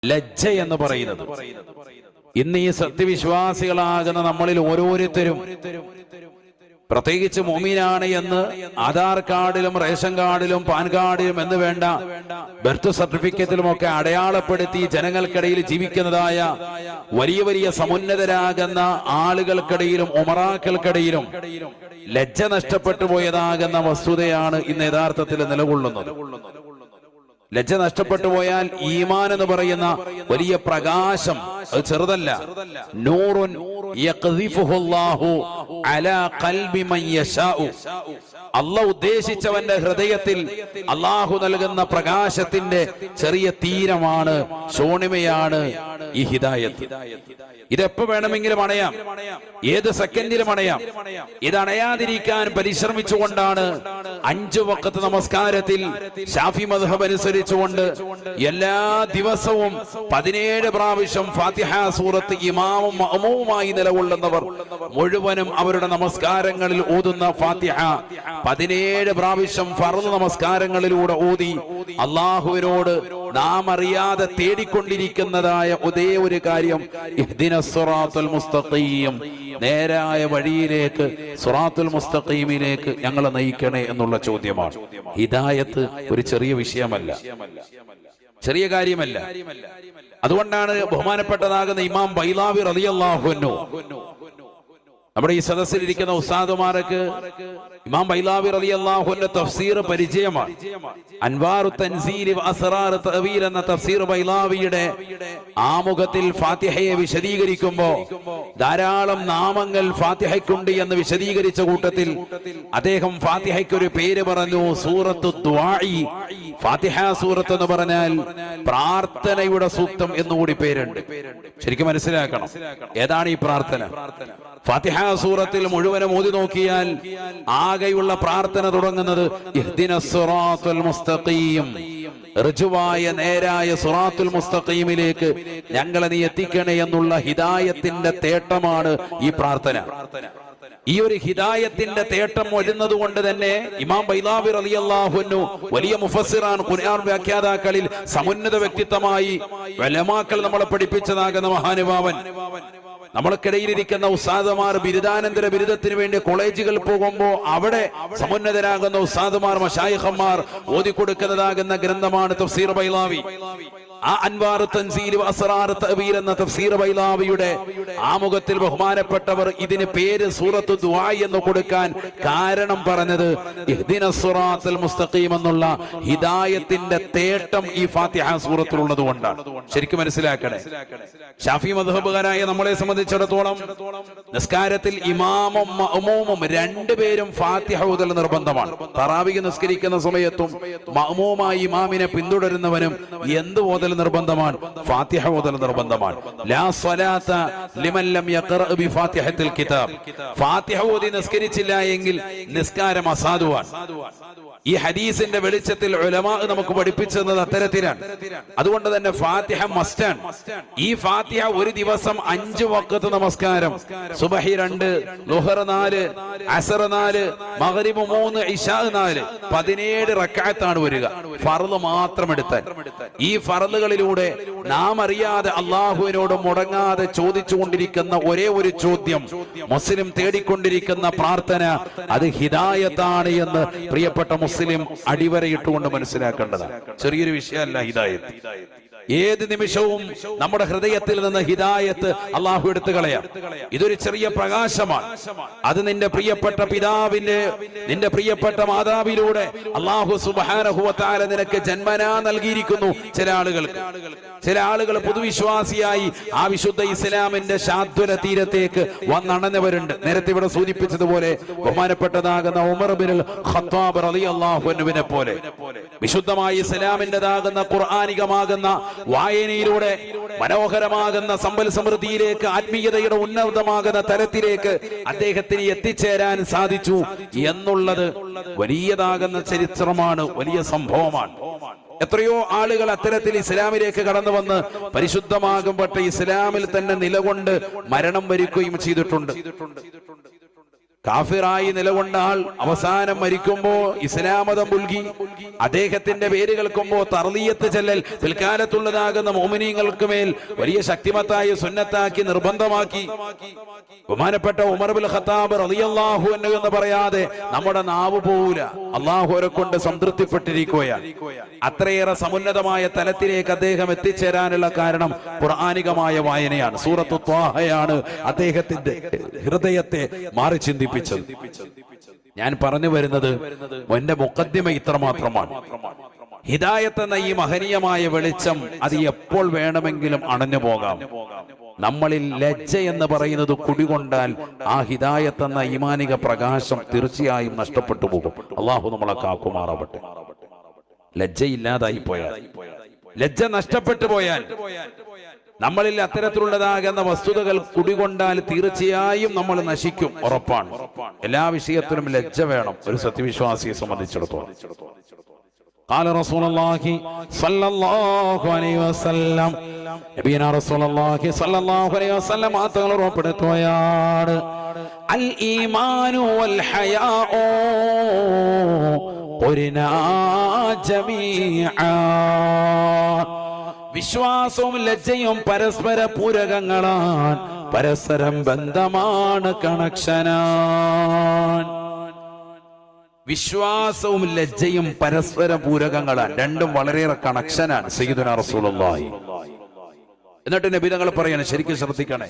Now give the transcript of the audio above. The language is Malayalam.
ലജ്ജ എന്ന് പറയുന്നത്. ഇന്ന് ഈ സത്യവിശ്വാസികളാകുന്ന നമ്മളിൽ ഓരോരുത്തരും, പ്രത്യേകിച്ച് മുഅ്മിനാണ് എന്ന് ആധാർ കാർഡിലും റേഷൻ കാർഡിലും പാൻ കാർഡിലും എന്ന് വേണ്ട ബർത്ത് സർട്ടിഫിക്കറ്റിലുമൊക്കെ അടയാളപ്പെടുത്തി ജനങ്ങൾക്കിടയിൽ ജീവിക്കുന്നതായ വലിയ വലിയ സമുന്നതരാകുന്ന ആളുകൾക്കിടയിലും ഉമറാക്കൾക്കിടയിലും ലജ്ജ നഷ്ടപ്പെട്ടു പോയതാകുന്ന വസ്തുതയാണ് ഇന്ന് യഥാർത്ഥത്തിൽ നിലകൊള്ളുന്നത്. ലജ്ജ നഷ്ടപ്പെട്ടു പോയാൽ ഈമാൻ എന്ന് പറയുന്ന വലിയ പ്രകാശം അത് ചെറുതല്ല. നൂറുൻ യഖ്ദിഫുഹുല്ലാഹു അലാ ഖൽബി മൻ യശാഉ. അല്ലാഹു ഉദ്ദേശിച്ചവന്റെ ഹൃദയത്തിൽ അല്ലാഹു നൽകുന്ന പ്രകാശത്തിന്റെ ചെറിയ തീരമാണ്, ശോണിമയാണ് ഈ ഹിദായത്ത്. ഇതെപ്പോ വേണമെങ്കിലും അണയാം, ഏത് സെക്കൻഡിലും അണയാം. ഇത് അണയാതിരിക്കാൻ പരിശ്രമിച്ചുകൊണ്ടാണ് 5 വഖത്ത് നമസ്കാരത്തിൽ ശാഫി മദ്ഹബ് അനുസരിച്ചുകൊണ്ട് എല്ലാ ദിവസവും 17 പ്രാവശ്യം ഫാത്തിഹ സൂറത്ത് ഇമാമും മഅ്മൂമുമായി നിലകൊള്ളുന്നവർ മുഴുവനും അവരുടെ നമസ്കാരങ്ങളിൽ ഓതുന്ന ഫാത്തിഹ 17 പ്രാവശ്യം ഫർദ് നമസ്കാരങ്ങളിലൂടെ ഓതി അല്ലാഹുവിനോട് നാം അറിയാതെ തേടിക്കൊണ്ടിരിക്കുന്നതായ ഒരേ ഒരു കാര്യം, ഇഹ്ദിനസ് സിറാത്തുൽ മുസ്തഖീം, നേരായ വഴിയിലേക്ക്, സിറാത്തുൽ മുസ്തഖീമിലേക്ക് ഞങ്ങളെ നയിക്കണേ എന്നുള്ള ചോദ്യമാണ്. ഹിദായത്ത് ഒരു ചെറിയ വിഷയമല്ല, ചെറിയ കാര്യമല്ല. അതുകൊണ്ടാണ് ബഹുമാനപ്പെട്ടതാകുന്ന ഇമാം ബൈലാവി റളിയല്ലാഹു അൻഹു, നമ്മുടെ ഈ സദസ്സിലിരിക്കുന്ന ഉസ്താദുമാർക്ക് ഇമാം ബൈലാവി റളിയല്ലാഹു അൻഹു തഫ്സീർ പരിചയമാണ്. അൻവാറു തൻസീൽ വ അസ്റാർ തഅവീൽ എന്ന തഫ്സീർ ബൈലാവിയുടെ ആമുഖത്തിൽ ഫാത്തിഹയെ വിശദീകരിക്കുമ്പോൾ ധാരാളം നാമങ്ങൾ ഫാത്തിഹയ്ക്കുണ്ട് എന്ന് വിശദീകരിച്ച കൂട്ടത്തിൽ അദ്ദേഹം ഫാത്തിഹയ്ക്ക് ഒരു പേര് പറഞ്ഞു, സൂറത്തു ദുആഇ. ഫാത്തിഹ സൂറത്ത് എന്ന് പറഞ്ഞാൽ പ്രാർത്ഥനയുടെ സൂക്തം എന്നുകൂടി പേരുണ്ട്. ശരിക്കും മനസ്സിലാക്കണം ഏതാണ് ഈ പ്രാർത്ഥന. ഫാത്തിഹ സൂറത്തിൽ മുഴുവനും ഓതി നോക്കിയാൽ ആകെയുള്ള പ്രാർത്ഥന തുടങ്ങുന്നത് ഇഹ്ദിനസ് സിറാത്തുൽ മുസ്തഖീം, ഋജുവായ നേരായ സിറാത്തുൽ മുസ്തഖീമിലേക്ക് ഞങ്ങളെ നീ എത്തിക്കണേ എന്നുള്ള ഹിദായത്തിന്റെ തേട്ടമാണ് ഈ പ്രാർത്ഥന. ഈ ഒരു ഹിദായത്തിന്റെ തേട്ടം വരുന്നത് കൊണ്ട് തന്നെ ഇമാം ബൈലാവി റളിയല്ലാഹു അൻഹു വലിയ മുഫസ്സിറാൻ, ഖുർആൻ വ്യാഖ്യാതാക്കളിൽ സമുന്നത വ്യക്തിത്വമായി ഉലമാക്കൾ നമ്മളെ പഠിപ്പിച്ചതാകുന്ന മഹാനുഭാവൻ. നമ്മൾക്കിടയിലിരിക്കുന്ന ഉസ്താദുമാർ ബിരുദാനന്തര ബിരുദത്തിന് വേണ്ടി കോളേജുകളിൽ പോകുമ്പോൾ അവിടെ സമുന്നതരാകുന്ന ഉസ്താദുമാർ, മശായിഖന്മാർ ഓതിക്കൊടുക്കുന്നതാകുന്ന ഗ്രന്ഥമാണ് തഫ്സീർ ബൈലാവി. ആ അൻവാറു തൻസീൽ വ അസ്റാർ തഅവീൽ എന്ന തഫ്സീർ ബൈലാവിയുടെ ആമുഖത്തിൽ ബഹുമാനപ്പെട്ടവർ ഇതിന് പേര് സൂറത്തു ദുആഇ എന്ന് കൊടുക്കാൻ കാരണം പറഞ്ഞത് ഇഹ്ദിനസ് സിറാത്തുൽ മുസ്തഖീം എന്നുള്ള ഹിദായത്തിന്റെ തേട്ടം ഈ ഫാത്തിഹ സൂറത്തിലുള്ളത് കൊണ്ടാണ്. ശരിക്കും മനസ്സിലാക്കണേ. ശാഫി മദ്ഹബുകാരായ നമ്മളെ സംബന്ധിച്ചിടത്തോളം നിസ്കാരത്തിൽ ഇമാമും മഅ്മൂമും രണ്ടുപേരും ഫാത്തിഹ ഓതൽ നിർബന്ധമാണ്. തറാവീഹ് നിസ്കരിക്കുന്ന സമയത്തും മഅ്മൂമായി ഇമാമിനെ പിന്തുടരുന്നവനും എന്ത് ഓതൽ നിർബന്ധമാണ്? ഫാത്തിഹ ഓതൽ നിർബന്ധമാണ്. ലാ സ്വലാത്ത ലിമൻ ലം യഖറ ബിഫാത്തിഹത്തിൽ കിതാബ്. ഫാത്തിഹ ഓതി നിസ്കരിച്ചില്ല എങ്കിൽ നിസ്കാരം അസാധുവാണ്. ഈ ഹദീസിന്റെ വെളിച്ചത്തിൽ ഉലമാ നമുക്ക് പഠിപ്പിച്ചത് അത്തരത്തിലാണ്. അതുകൊണ്ട് തന്നെ ഫാത്തിഹ മസ്റ്റാണ്. ഈ ഫാത്തിഹ ഒരു ദിവസം 5 വഖത്ത് നമസ്കാരം, സുബഹി 2, ളുഹർ 4, അസ്ർ 4, മഗ്രിബ് 3, ഇശാ 4, 17 റക്അത്താണ് വരിക. ഫർള് മാത്രം എടുത്താൽ ഈ ഫർളുകളിലൂടെ നാം അറിയാതെ അള്ളാഹുവിനോട് മുടങ്ങാതെ ചോദിച്ചുകൊണ്ടിരിക്കുന്ന ഒരേ ഒരു ചോദ്യം, മുസ്ലിം തേടിക്കൊണ്ടിരിക്കുന്ന പ്രാർത്ഥന, അത് ഹിദായത്താണ് എന്ന് പ്രിയപ്പെട്ട മുസ്ലിം അടിവരയിട്ടുകൊണ്ട് മനസ്സിലാക്കേണ്ടതാണ്. ചെറിയൊരു വിഷയമല്ല ഹിദായത്ത്. ഏത് നിമിഷവും നമ്മുടെ ഹൃദയത്തിൽ നിന്ന് ഹിദായത്ത് അള്ളാഹു എടുത്തു കളയാം. ഇതൊരു ചെറിയ പ്രകാശമാണ്. അത് നിന്റെ പ്രിയപ്പെട്ട പിതാവിന്റെ, നിന്റെ പ്രിയപ്പെട്ട മാതാവിലൂടെ അള്ളാഹു സുബ്ഹാനഹു വ തആല നിനക്ക് ജന്മനാ നൽകിയിരിക്കുന്നു. ചില ആളുകൾ പൊതുവിശ്വാസിയായി ആ വിശുദ്ധ ഇസ്ലാമിന്റെ ശാദ്വല തീരത്തേക്ക് വന്നണഞ്ഞവരുണ്ട്. നേരത്തെ ഇവിടെ സൂചിപ്പിച്ചതുപോലെ ബഹുമാനപ്പെട്ടതാകുന്ന ഉമർ ഇബ്നുൽ ഖത്താബ് റളിയല്ലാഹു അൻഹുവിനെ പോലെ വിശുദ്ധമായ ഇസ്ലാമിന്റേതാകുന്ന ഖുർആനികമാകുന്ന വായനയിലൂടെ മനോഹരമാകുന്ന സമ്പൽ സമൃദ്ധിയിലേക്ക്, ആത്മീയതയുടെ ഉന്നതമാകുന്ന തലത്തിലേക്ക് അദ്ദേഹത്തിന് എത്തിച്ചേരാൻ സാധിച്ചു എന്നുള്ളത് വലിയതാകുന്ന ചരിത്രമാണ്, വലിയ സംഭവമാണ്. എത്രയോ ആളുകൾ അത്തരത്തിൽ ഇസ്ലാമിലേക്ക് കടന്നു വന്ന് പരിശുദ്ധമാകുമ്പോൾ ഇസ്ലാമിൽ തന്നെ നിലകൊണ്ട് മരണം വരിക്കുകയും ചെയ്തിട്ടുണ്ട്. കാഫിറായി നിലകൊണ്ടാൽ അവസാനം മരിക്കുമ്പോ ഇസ്ലാം മതം പുൽകി അദ്ദേഹത്തിന്റെ പേര് കേൾക്കുമ്പോ തർലിയത്ത് ചെല്ലൽ പിൽക്കാലത്തുള്ളതാകുന്ന മോമിനീങ്ങൾക്ക് മേൽ വലിയ ശക്തിമത്തായ സുന്നത്താക്കി നിർബന്ധമാക്കി. ബഹുമാനപ്പെട്ട ഉമർ ബിൻ ഖത്താബ് റളിയല്ലാഹു അൻഹു എന്ന് പറയാതെ നമ്മുടെ നാവ് പോവില്ല. അള്ളാഹു അവരെ കൊണ്ട് സംതൃപ്തിപ്പെട്ടിരിക്കുകയാണ്. അത്രയേറെ സമുന്നതമായ തലത്തിലേക്ക് അദ്ദേഹം എത്തിച്ചേരാനുള്ള കാരണം ഖുർആനികമായ വായനയാണ്. സൂറത്തു ത്വാഹയാണ് അദ്ദേഹത്തിന്റെ ഹൃദയത്തെ മാറി ചിന്തിപ്പിച്ചത്. ഞാൻ പറഞ്ഞു വരുന്നത് എന്റെ മുഖദ്ദിമ ഇത്രമാത്രമാണ്. ഹിദായത്ത് എന്ന ഈ മഹനീയമായ വെളിച്ചം അത് എപ്പോൾ വേണമെങ്കിലും അണഞ്ഞു പോകാം. നമ്മളിൽ ലജ്ജ എന്ന് പറയുന്നത് കുടികൊണ്ടാൽ ആ ഹിദായത്ത് എന്ന ഈമാനിക പ്രകാശം തീർച്ചയായും നഷ്ടപ്പെട്ടു പോകും. അള്ളാഹു നമ്മളെ കാക്കുമാറാവട്ടെ. ലജ്ജയില്ലാതായി പോയാൽ, ലജ്ജ നഷ്ടപ്പെട്ടു പോയാൽ, നമ്മളിൽ അത്തരത്തിലുള്ളതാകുന്ന വസ്തുതകൾ കുടികൊണ്ടാൽ തീർച്ചയായും നമ്മൾ നശിക്കും, ഉറപ്പാണ്. എല്ലാ വിഷയത്തിലും ലജ്ജ വേണം ഒരു സത്യവിശ്വാസിയെ സംബന്ധിച്ചിടത്തോളം. قال رسول الله صلى الله عليه وسلم നബിയന റസൂലുള്ളാഹി സ്വല്ലല്ലാഹു അലൈഹി വസല്ലം തങ്ങൾ ഉറപ്പെടുത്തുകയാണ്, അൽ ഈമാനു വൽ ഹയാഉ ഖുരിനാ ജമീഅ. വിശ്വാസവും ലജ്ജയും പരസ്പര പൂരകങ്ങളാണ്, പരസ്പരം ബന്ധമാണ്, കണക്ഷനാണ്. വിശ്വാസവും ലജ്ജയും പരസ്പര പൂരകങ്ങളാണ്, രണ്ടും വളരെയേറെ കണക്ഷനാണ്. സയ്യിദുനാ റസൂലുള്ളാഹി. എന്നിട്ട് നബി തങ്ങൾ പറയാണ്, ശരിക്കും ശ്രദ്ധിക്കണേ,